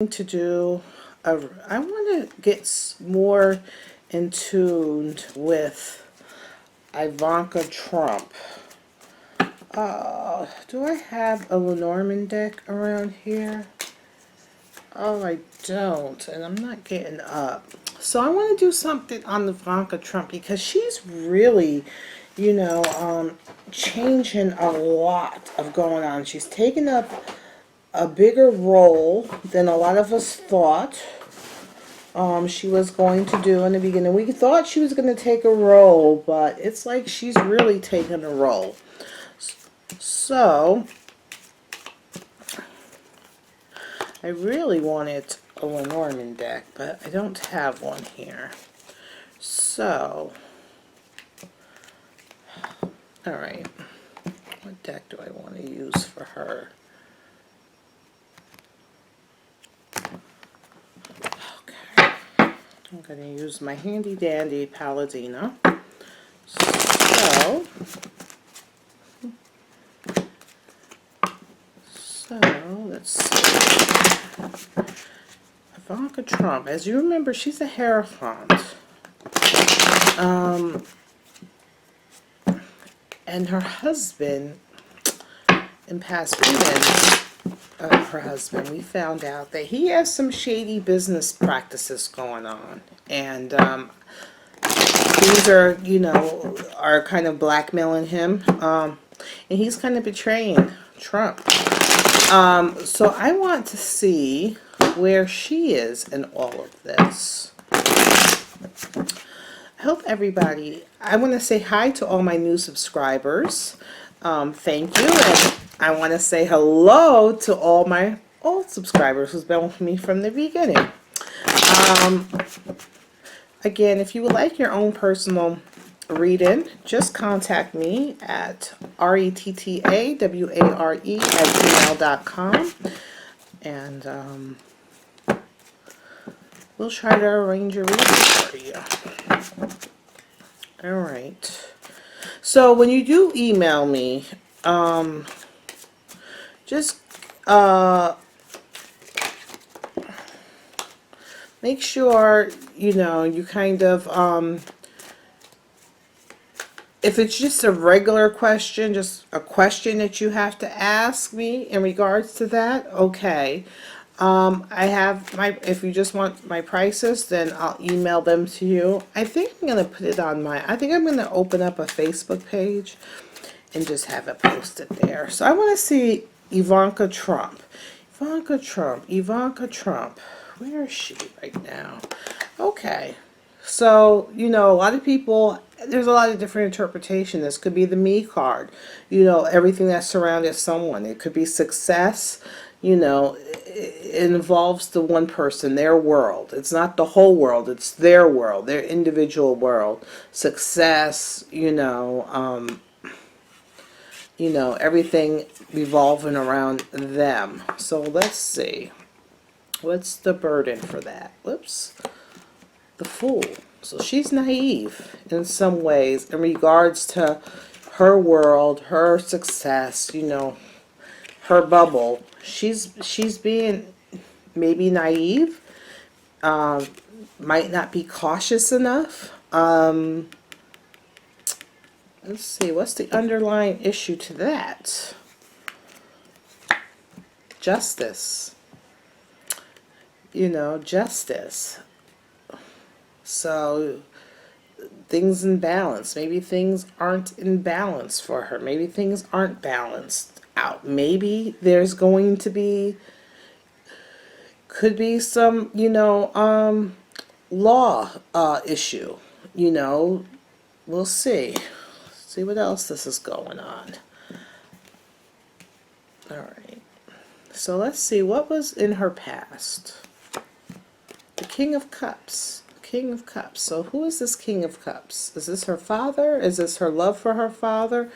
to do I want to get more in tune with Ivanka Trump. Do I have a Lenormand deck around here? Oh, I don't, and I'm not getting up. So I want to do something on Ivanka Trump because she's really, changing a lot of going on. She's taken up a bigger role than a lot of us thought she was going to do in the beginning. We thought she was going to take a role, but it's like she's really taken a role. So, I really wanted a Lenormand deck, but I don't have one here. So, alright. What deck do I want to use for her? Okay. I'm going to use my handy dandy Paladina. So, let's see. Ivanka Trump. As you remember, she's a Hierophant. And her husband, in past readings of her husband, we found out that he has some shady business practices going on. And these are, are kind of blackmailing him. And he's kind of betraying Trump. So I want to see where she is in all of this. I hope everybody, I want to say hi to all my new subscribers. Thank you. And I want to say hello to all my old subscribers who's been with me from the beginning. Again, if you would like your own personal reading, just contact me at rettaware@gmail.com. And we'll try to arrange a reading for you. Alright. So when you do email me, just make sure, you kind of, if it's just a regular question, just a question that you have to ask me in regards to that, okay. I have if you just want my prices, then I'll email them to you. I think I'm going to put it on I think I'm going to open up a Facebook page and just have it posted there. So I want to see Ivanka Trump. Ivanka Trump. Ivanka Trump. Where is she right now? Okay. So, a lot of people, there's a lot of different interpretation. This could be the me card. Everything that surrounded someone. It could be success. It involves the one person, their world. It's not the whole world. It's their world, their individual world. Success, everything revolving around them. So let's see. What's the burden for that? Whoops. The Fool. So she's naive in some ways in regards to her world, her success, her bubble. She's being maybe naive, might not be cautious enough. Let's see, what's the underlying issue to that? Justice. Justice. So things in balance. Maybe things aren't in balance for her. Maybe things aren't balanced out. Maybe there's going to be, could be some, law issue. We'll see. See what else this is going on. Alright. So let's see what was in her past. The King of Cups. King of Cups. So who is this King of Cups? Is this her father? Is this her love for her father?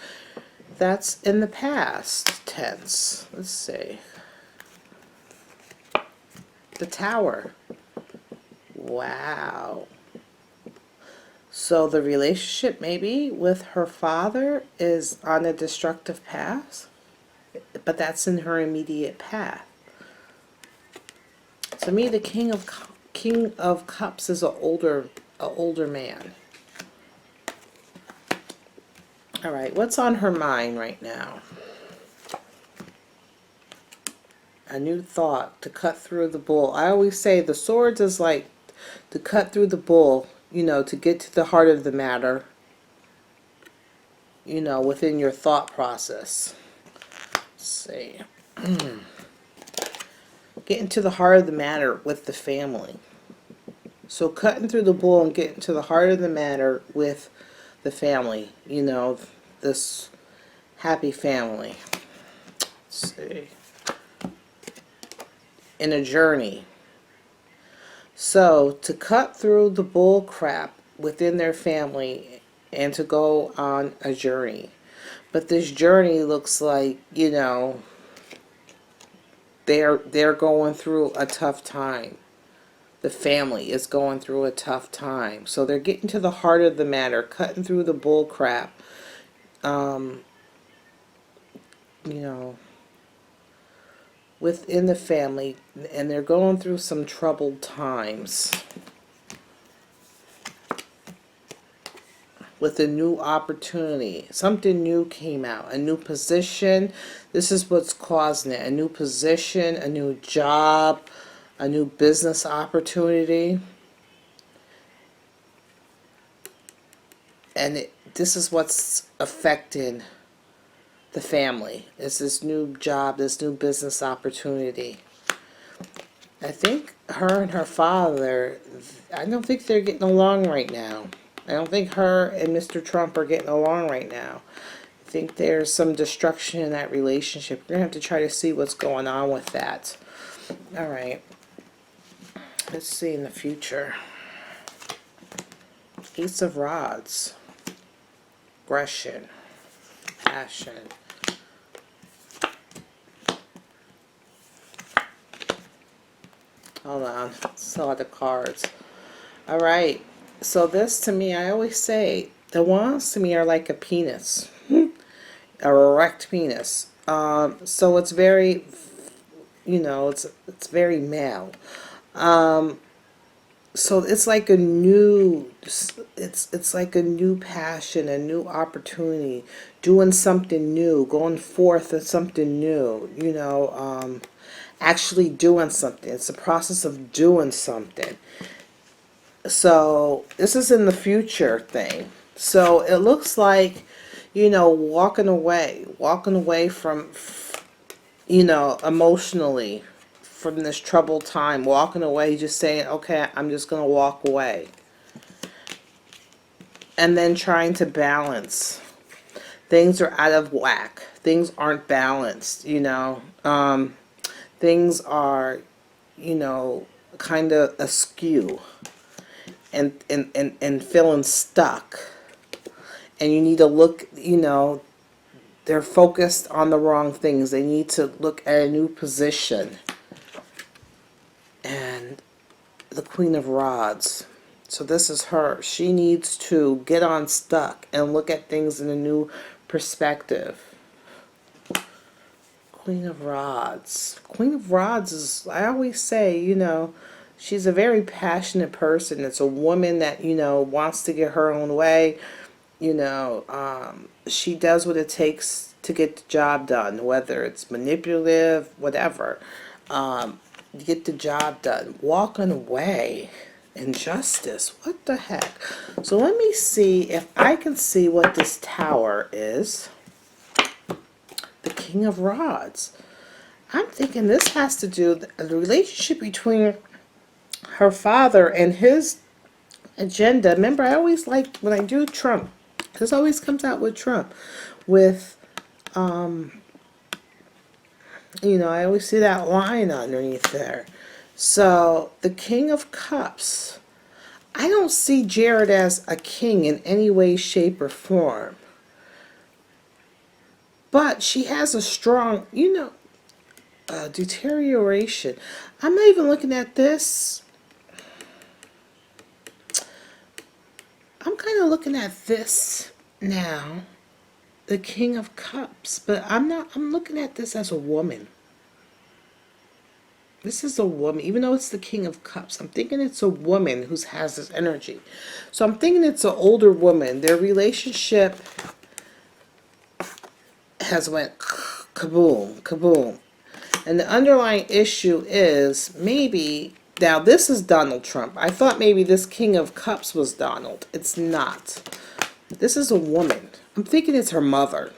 That's in the past tense. Let's see. The Tower. Wow. So the relationship maybe with her father is on a destructive path, but that's in her immediate path. To me, the King of Cups is a older man. All right, what's on her mind right now? A new thought to cut through the bull. I always say the swords is like to cut through the bull, to get to the heart of the matter, within your thought process. Let's see. Getting to the heart of the matter with the family. So cutting through the bull and getting to the heart of the matter with the family, this happy family. Let's see. In a journey. So to cut through the bull crap within their family and to go on a journey. But this journey looks like, they're going through a tough time. The family is going through a tough time. So they're getting to the heart of the matter, cutting through the bull crap. Within the family, and they're going through some troubled times. With a new opportunity. Something new came out. A new position. This is what's causing it. A new position, a new job, a new business opportunity. And this is what's affecting the family. It's this new job, this new business opportunity. I think her and her father, I don't think they're getting along right now. I don't think her and Mr. Trump are getting along right now. I think there's some destruction in that relationship. We're going to have to try to see what's going on with that. All right. Let's see in the future. Ace of Rods. Aggression. Passion. Hold on. Saw the cards. All right. So this to me, I always say, the wands to me are like a penis. A erect penis. So it's very, it's very male. So it's like a new, it's like a new passion, a new opportunity, doing something new, going forth with something new, actually doing something. It's a process of doing something. So this is in the future thing. So it looks like, walking away from, emotionally from this troubled time, walking away, just saying, okay, I'm just going to walk away. And then trying to balance. Things are out of whack. Things aren't balanced, things are, kind of askew and feeling stuck. And you need to look, they're focused on the wrong things. They need to look at a new position. And the Queen of Rods. So this is her. She needs to get unstuck and look at things in a new perspective. Queen of Rods. Queen of Rods is, I always say, she's a very passionate person. It's a woman that, wants to get her own way. She does what it takes to get the job done, whether it's manipulative, whatever. Get the job done. Walking away. Injustice. What the heck? So let me see if I can see what this Tower is. The King of Rods. I'm thinking this has to do with the relationship between her father and his agenda. Remember, I always like when I do Trump. This always comes out with Trump. With, I always see that line underneath there. So, the King of Cups. I don't see Jared as a king in any way, shape, or form. But she has a strong, deterioration. I'm not even looking at this. I'm kind of looking at this now. The King of Cups. But I'm looking at this as a woman. This is a woman, even though it's the King of Cups. I'm thinking it's a woman who has this energy. So I'm thinking it's an older woman. Their relationship has went kaboom, kaboom. And the underlying issue is maybe, now this is Donald Trump. I thought maybe this King of Cups was Donald. It's not. This is a woman. I'm thinking it's her mother.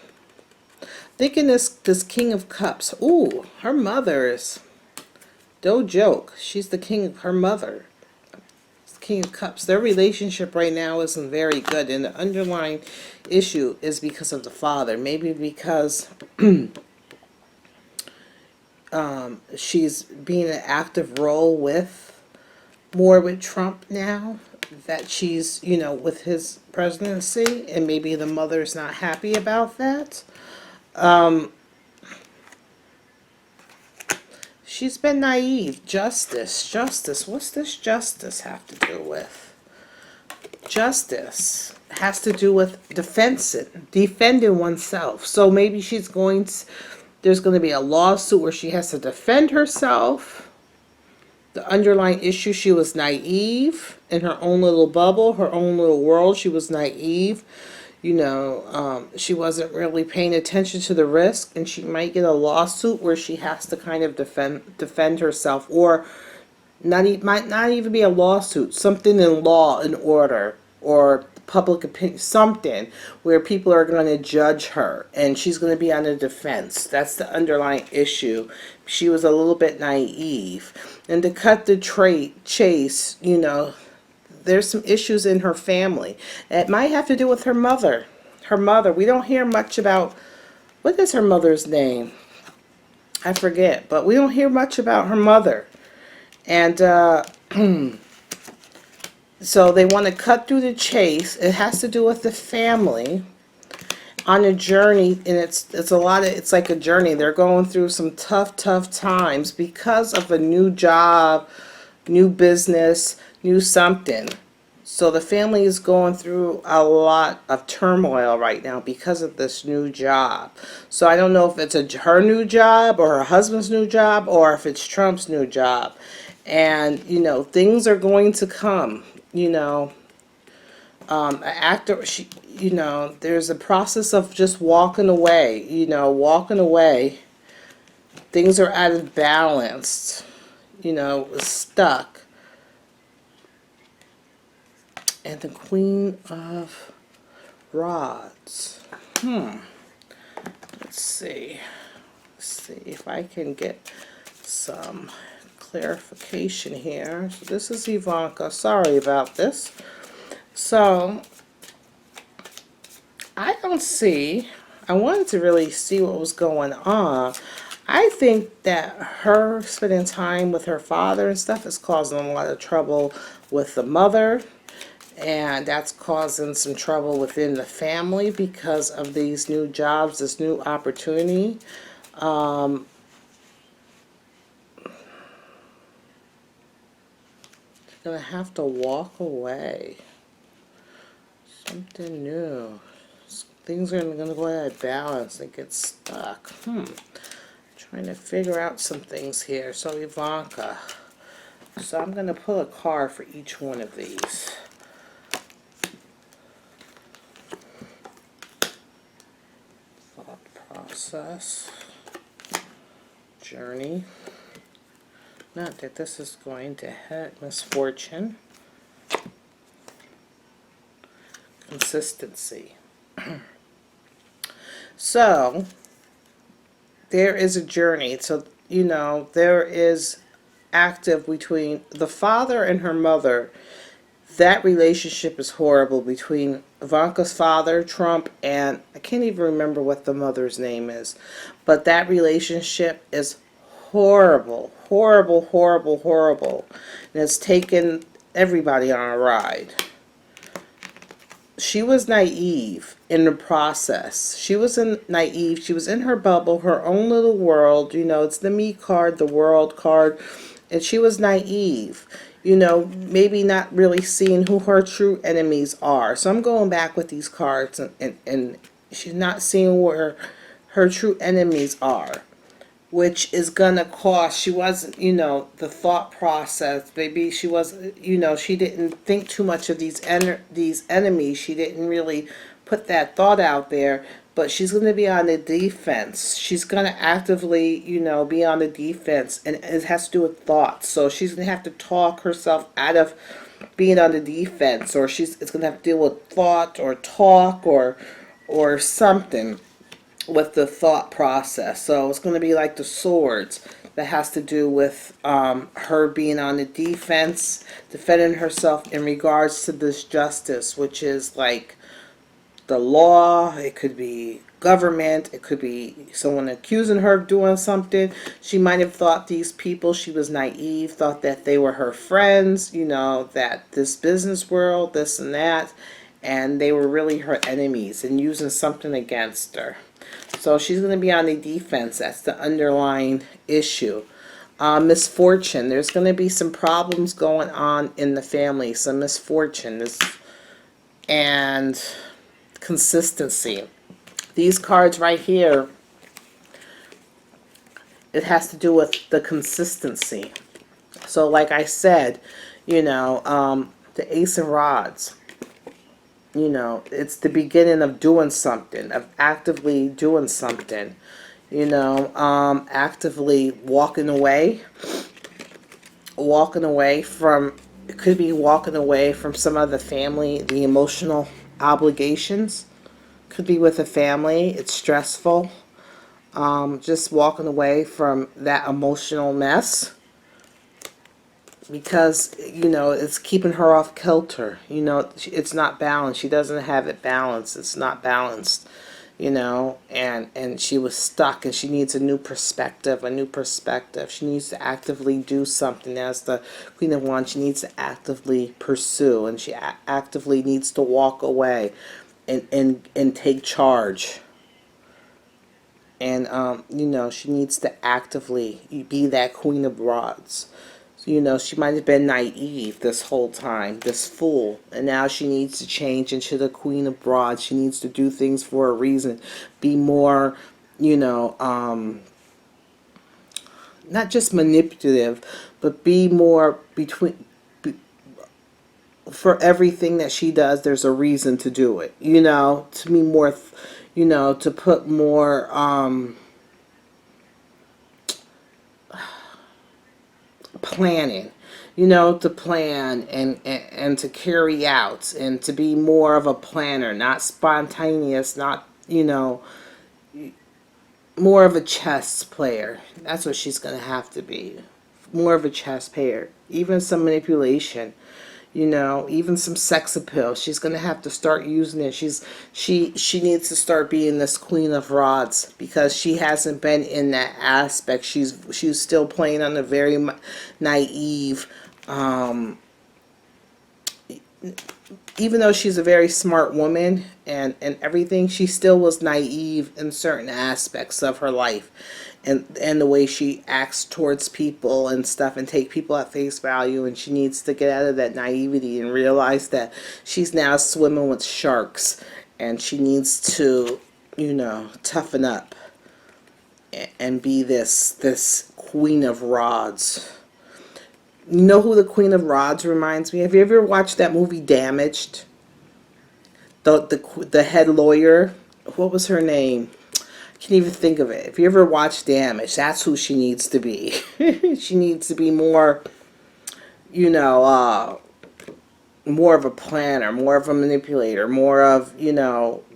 Thinking this King of Cups. Ooh, her mother is no joke. She's the king of her mother. King of Cups. Their relationship right now isn't very good, and the underlying issue is because of the father. Maybe because she's being an active role with more with Trump now, that she's, with his presidency, and maybe the mother's not happy about that. She's been naive. Justice. What's this justice have to do with? Justice has to do with defending oneself. So maybe there's going to be a lawsuit where she has to defend herself. The underlying issue, she was naive in her own little bubble, her own little world. She was naive. She wasn't really paying attention to the risk, and she might get a lawsuit where she has to kind of defend herself, or might not even be a lawsuit, something in law and order, or public opinion, something where people are going to judge her, and she's going to be on the defense. That's the underlying issue. She was a little bit naive. And to cut the chase, there's some issues in her family. It might have to do with her mother. Her mother. We don't hear much about, what is her mother's name? I forget, but we don't hear much about her mother. And so they want to cut through the chase. It has to do with the family on a journey, and it's like a journey. They're going through some tough times because of a new job, new business, new something. So the family is going through a lot of turmoil right now because of this new job. So I don't know if it's her new job or her husband's new job, or if it's Trump's new job. And things are going to come. An actor, there's a process of just walking away. Walking away. Things are out of balance. Stuck. And the Queen of Rods. Let's see. If I can get some clarification here. So this is Ivanka. Sorry about this. So I wanted to really see what was going on. I think that her spending time with her father and stuff is causing a lot of trouble with the mother. And that's causing some trouble within the family because of these new jobs, this new opportunity. Gonna have to walk away. Something new. Things are gonna go out of balance and get stuck. Trying to figure out some things here. So Ivanka. So I'm gonna pull a card for each one of these. Process, journey, not that this is going to hit, misfortune, consistency. So there is a journey. So there is active between the father and her mother. That relationship is horrible between Ivanka's father, Trump, and I can't even remember what the mother's name is. But that relationship is horrible. And it's taken everybody on a ride. She was naive in the process. She was naive. She was in her bubble, her own little world. It's the me card, the world card. And she was naive. Maybe not really seeing who her true enemies are. So I'm going back with these cards, and she's not seeing where her true enemies are. which is gonna cost. She wasn't, the thought process. Maybe she was, she didn't think too much of these enemies. She didn't really put that thought out there. But she's gonna be on the defense. She's gonna actively, be on the defense, and it has to do with thoughts. So she's gonna have to talk herself out of being on the defense, or it's gonna have to deal with thought or talk or something with the thought process. So it's going to be like the swords that has to do with her being on the defense, defending herself in regards to this justice, which is like the law. It could be government. It could be someone accusing her of doing something. She might have thought these people, she was naive, thought that they were her friends, that this business world, this and that, and they were really her enemies and using something against her. So she's going to be on the defense. That's the underlying issue. Misfortune. There's going to be some problems going on in the family. Some misfortune. And consistency. These cards right here, it has to do with the consistency. So like I said, the Ace of Rods. It's the beginning of doing something, of actively doing something, actively walking away from, it could be walking away from some of the family, the emotional obligations, could be with a family, it's stressful, just walking away from that emotional mess. Because, it's keeping her off kilter. It's not balanced. She doesn't have it balanced. It's not balanced, and she was stuck, and she needs a new perspective, She needs to actively do something. As the Queen of Wands, she needs to actively pursue, and she actively needs to walk away and take charge. And, she needs to actively be that Queen of Rods. She might have been naive this whole time, this fool, and now she needs to change into the Queen of Rods. She needs to do things for a reason, be more, not just manipulative, but be more for everything that she does, there's a reason to do it, to be more, to put more, planning, to plan and to carry out, and to be more of a planner, not spontaneous, not, more of a chess player. That's what she's going to have to be. More of a chess player. Even some manipulation, even some sex appeal. She's going to have to start using it. She needs to start being this Queen of Rods, because she hasn't been in that aspect. She's still playing on a very naive, even though she's a very smart woman and everything, she still was naive in certain aspects of her life, and the way she acts towards people and stuff, and take people at face value. And she needs to get out of that naivety and realize that she's now swimming with sharks, and she needs to, toughen up and be this Queen of Rods. You know who the Queen of Rods reminds me of? Have you ever watched that movie Damaged? The head lawyer, what was her name? I can't even think of it. If you ever watched Damaged, that's who she needs to be. She needs to be more, more of a planner, more of a manipulator, more of,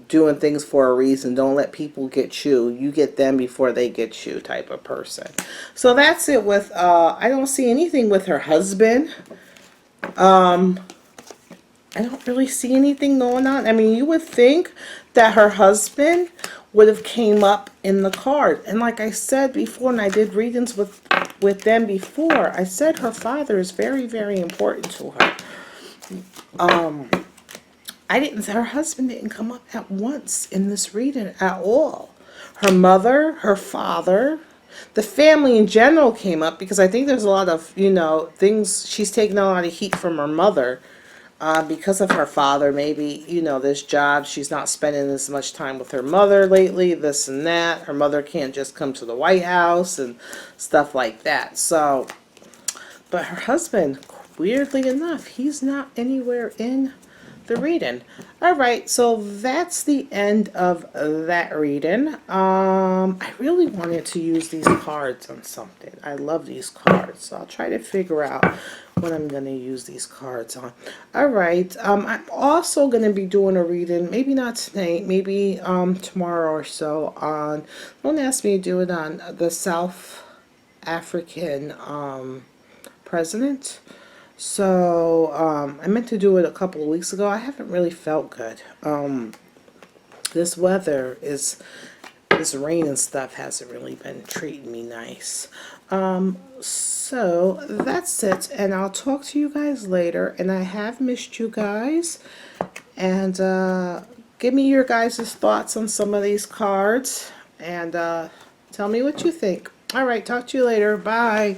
doing things for a reason. Don't let people get you. You get them before they get you type of person. So that's it with, I don't see anything with her husband. I don't really see anything going on. I mean, you would think that her husband would have came up in the card. And like I said before, and I did readings with them before, I said her father is very, very important to her. Her husband didn't come up at once in this reading at all. Her mother, her father, the family in general came up, because I think there's a lot of, things, she's taking a lot of heat from her mother, because of her father, maybe, you know, this job, she's not spending as much time with her mother lately, this and that. Her mother can't just come to the White House and stuff like that. So, but her husband, weirdly enough, he's not anywhere in the reading. All right, so that's the end of that reading. I really wanted to use these cards on something. I love these cards, so I'll try to figure out what I'm going to use these cards on. All right, I'm also going to be doing a reading, maybe not tonight, maybe tomorrow or so, on, don't ask me to do it on the South African president. So, I meant to do it a couple of weeks ago. I haven't really felt good. This weather is, this rain and stuff hasn't really been treating me nice. So that's it, and I'll talk to you guys later. And I have missed you guys. And give me your guys' thoughts on some of these cards, and tell me what you think. All right, talk to you later. Bye.